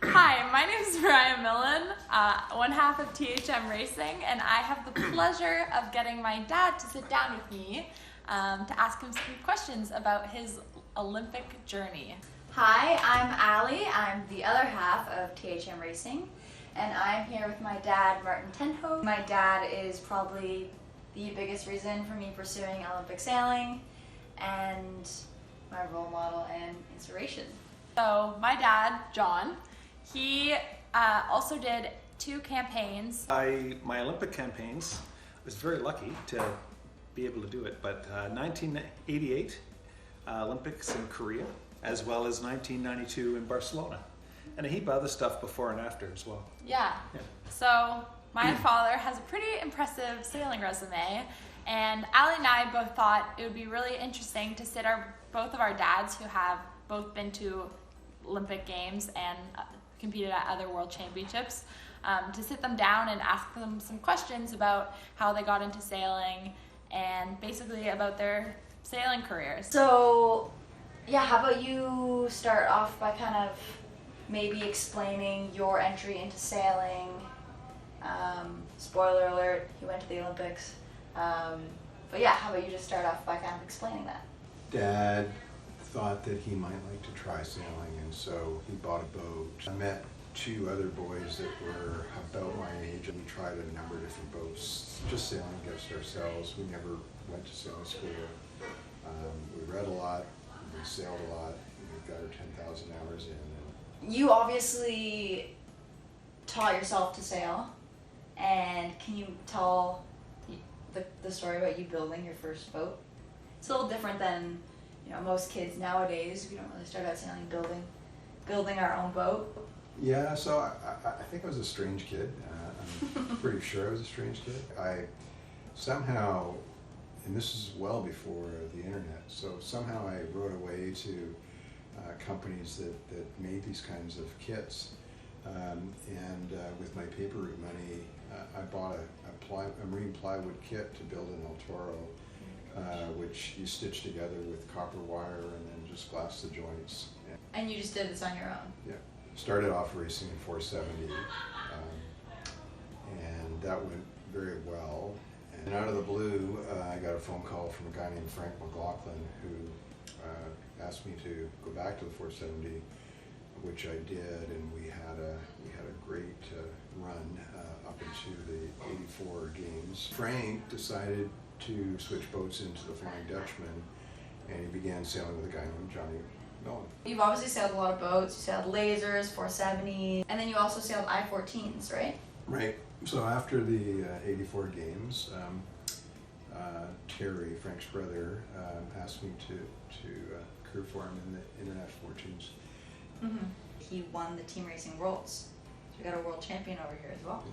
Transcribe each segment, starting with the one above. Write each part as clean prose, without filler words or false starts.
Hi, my name is Mariah Millen, one half of THM Racing, and I have the pleasure of getting my dad to sit down with me to ask him some questions about his Olympic journey. Hi, I'm Allie. I'm the other half of THM Racing, and I'm here with my dad, Martin Tenho. My dad is probably the biggest reason for me pursuing Olympic sailing and my role model and inspiration. So my dad, John, he also did 2 campaigns. My Olympic campaigns, I was very lucky to be able to do it, but 1988 Olympics in Korea, as well as 1992 in Barcelona, and a heap of other stuff before and after as well. Yeah. So my father has a pretty impressive sailing resume, and Allie and I both thought it would be really interesting to sit both of our dads who have both been to Olympic Games and competed at other world championships, to sit them down and ask them some questions about how they got into sailing and basically about their sailing careers. So, yeah, how about you start off by kind of maybe explaining your entry into sailing. Spoiler alert, he went to the Olympics. But yeah, how about you just start off by kind of explaining that? Dad thought that he might like to try sailing, and so he bought a boat. I met 2 other boys that were about my age, and we tried a number of different boats, just sailing against ourselves. We never went to sailing school. We read a lot, we sailed a lot, we got our 10,000 hours in. You obviously taught yourself to sail, and can you tell the story about you building your first boat? It's a little different than most kids nowadays. We don't really start out sailing building our own boat. Yeah, so I think I was a strange kid. I'm pretty sure I was a strange kid. I somehow, and this is well before the internet, so somehow I wrote away to companies that made these kinds of kits. And with my paper route money, I bought a marine plywood kit to build an El Toro, which you stitch together with copper wire and then just glass the joints. And you just did this on your own? Yeah. Started off racing in 470, and that went very well. And out of the blue, I got a phone call from a guy named Frank McLaughlin who asked me to go back to the 470, which I did, and we had a great run up into the 84 games. Frank decided to switch boats into the Flying Dutchman, and he began sailing with a guy named Johnny Millen. You've obviously sailed a lot of boats. You sailed lasers, 470s, and then you also sailed I-14s, right? Right. So after the 84 games, Terry, Frank's brother, asked me to crew for him in the International 14s. Mm-hmm. He won the team racing worlds. So we got a world champion over here as well.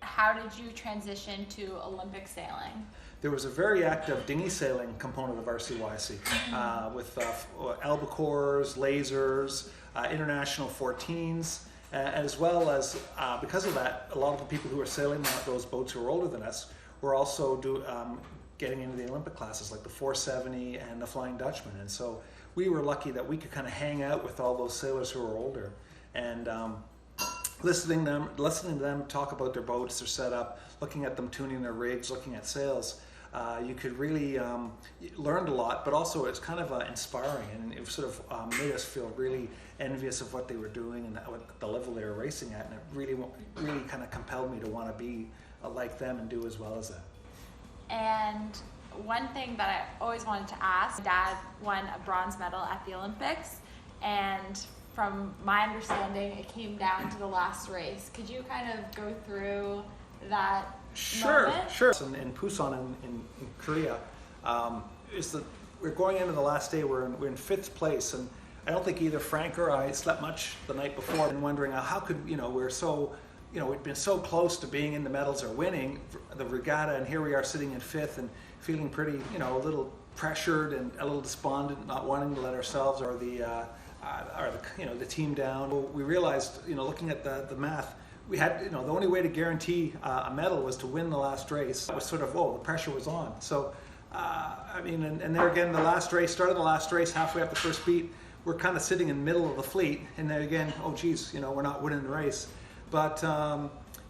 How did you transition to Olympic sailing? There was a very active dinghy sailing component of RCYC with albacores, lasers, international 14s, as well as, because of that, a lot of the people who were sailing those boats who were older than us were also getting into the Olympic classes like the 470 and the Flying Dutchman. And so we were lucky that we could kind of hang out with all those sailors who were older, and listening to them talk about their boats, their setup, looking at them tuning their rigs, looking at sails. You could really learned a lot, but also it's kind of inspiring, and it sort of made us feel really envious of what they were doing and the level they were racing at, and it really kind of compelled me to want to be like them and do as well as them. And one thing that I always wanted to ask, Dad won a bronze medal at the Olympics, and from my understanding, it came down to the last race. Could you kind of go through that moment? Sure. In Busan in Korea, we're going into the last day. We're in 5th place, and I don't think either Frank or I slept much the night before, and wondering how could we're so we'd been so close to being in the medals or winning the regatta, and here we are sitting in 5th and feeling pretty a little pressured and a little despondent, not wanting to let ourselves or the team down. We realized, looking at the math, we had, the only way to guarantee a medal was to win the last race. It was sort of, the pressure was on. So, and there again, started the last race halfway up the first beat. we're kind of sitting in the middle of the fleet, and then again, oh geez, you know, we're not winning the race. But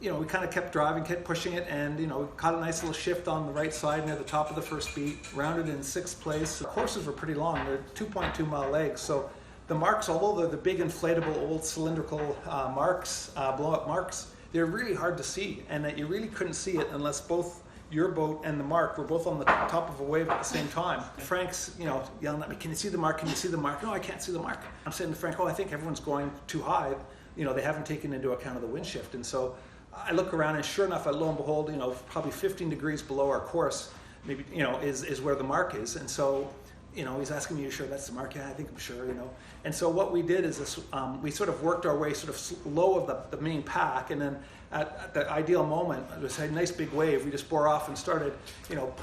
you know, we kind of kept driving, kept pushing it, and you know, we caught a nice little shift on the right side near the top of the first beat, rounded in 6th place. The courses were pretty long, they're 2.2 mile legs, so the marks, although they're the big inflatable old cylindrical marks, blow-up marks, they're really hard to see, and that you really couldn't see it unless both your boat and the mark were both on the top of a wave at the same time. Frank's, you know, yelling at me, "Can you see the mark? Can you see the mark?" "No, I can't see the mark." I'm saying to Frank, "Oh, I think everyone's going too high. You know, they haven't taken into account of the wind shift." And so I look around, and sure enough, lo and behold, you know, probably 15 degrees below our course, maybe, you know, is where the mark is. And so, you know, he's asking me, "You sure that's the mark?" "Yeah, I think I'm sure," you know. And so what we did is this, we sort of worked our way sort of low of the main pack, and then at the ideal moment, it was a nice big wave. We just bore off and started, you know,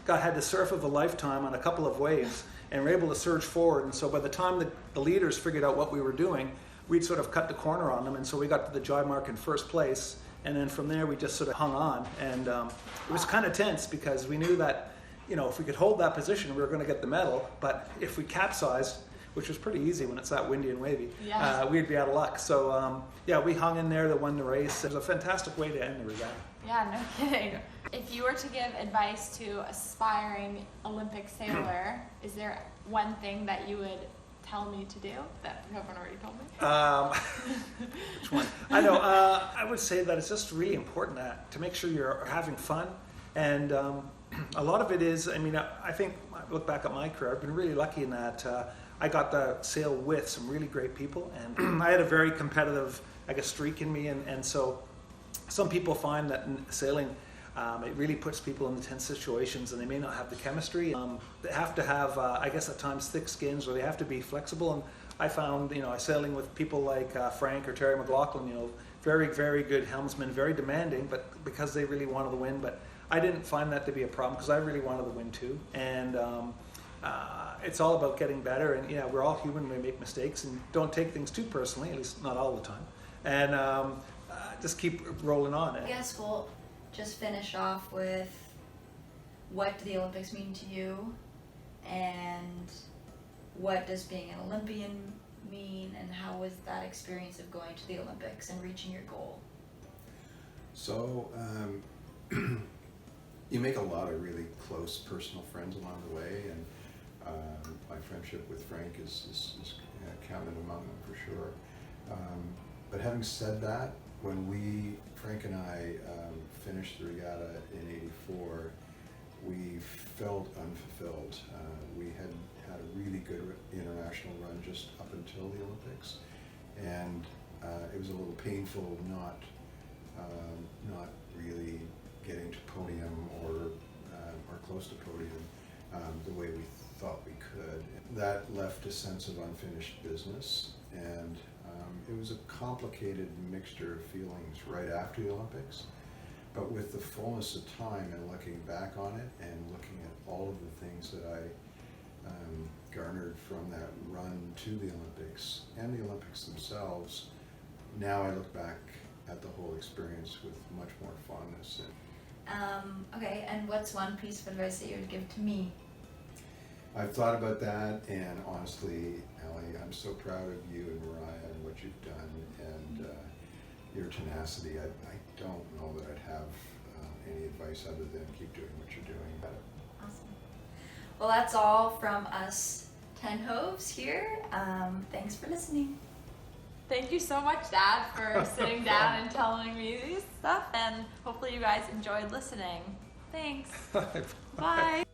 had the surf of a lifetime on a couple of waves, and were able to surge forward. And so by the time the leaders figured out what we were doing, we'd sort of cut the corner on them, and so we got to the jibe mark in 1st place, and then from there we just sort of hung on. And it was kind of tense because we knew that, you know, if we could hold that position, we were going to get the medal, but if we capsized, which was pretty easy when it's that windy and wavy, we'd be out of luck. So yeah, we hung in there to win the race. It was a fantastic way to end the regatta. Yeah, no kidding. If you were to give advice to aspiring Olympic sailor, is there one thing that you would tell me to do that you haven't already told me? Which one? I know. I would say that it's just really important to make sure you're having fun. And a lot of it is, I mean, I think, I look back at my career, I've been really lucky in that I got to sail with some really great people. And I had a very competitive, I guess, streak in me. And so some people find that in sailing, it really puts people in tense situations, and they may not have the chemistry. They have to have, I guess at times, thick skins, or they have to be flexible. And I found, you know, sailing with people like Frank or Terry McLaughlin, you know, very, very good helmsmen, very demanding, but because they really wanted to win. But I didn't find that to be a problem because I really wanted to win too. And it's all about getting better. And yeah, we're all human, we make mistakes, and don't take things too personally, at least not all the time. And just keep rolling on. I guess we'll just finish off with, what do the Olympics mean to you, and what does being an Olympian mean, and how was that experience of going to the Olympics and reaching your goal? So you make a lot of really close personal friends along the way, and my friendship with Frank is counted among them for sure. But having said that, when Frank and I finished the regatta in '84, we felt unfulfilled. We had a really good international run just up until the Olympics, and it was a little painful not really getting to podium or close to podium the way we thought we could. That left a sense of unfinished business, and it was a complicated mixture of feelings right after the Olympics. But with the fullness of time and looking back on it and looking at all of the things that I garnered from that run to the Olympics and the Olympics themselves, now I look back at the whole experience with much more fondness. Okay, and what's one piece of advice that you would give to me? I've thought about that, and honestly, Allie, I'm so proud of you and Mariah and what you've done, and your tenacity. I don't know that I'd have any advice other than keep doing what you're doing. Awesome. Well, that's all from us 10 Hoves here. Thanks for listening. Thank you so much, Dad, for sitting down and telling me these stuff, and hopefully you guys enjoyed listening. Thanks. Bye.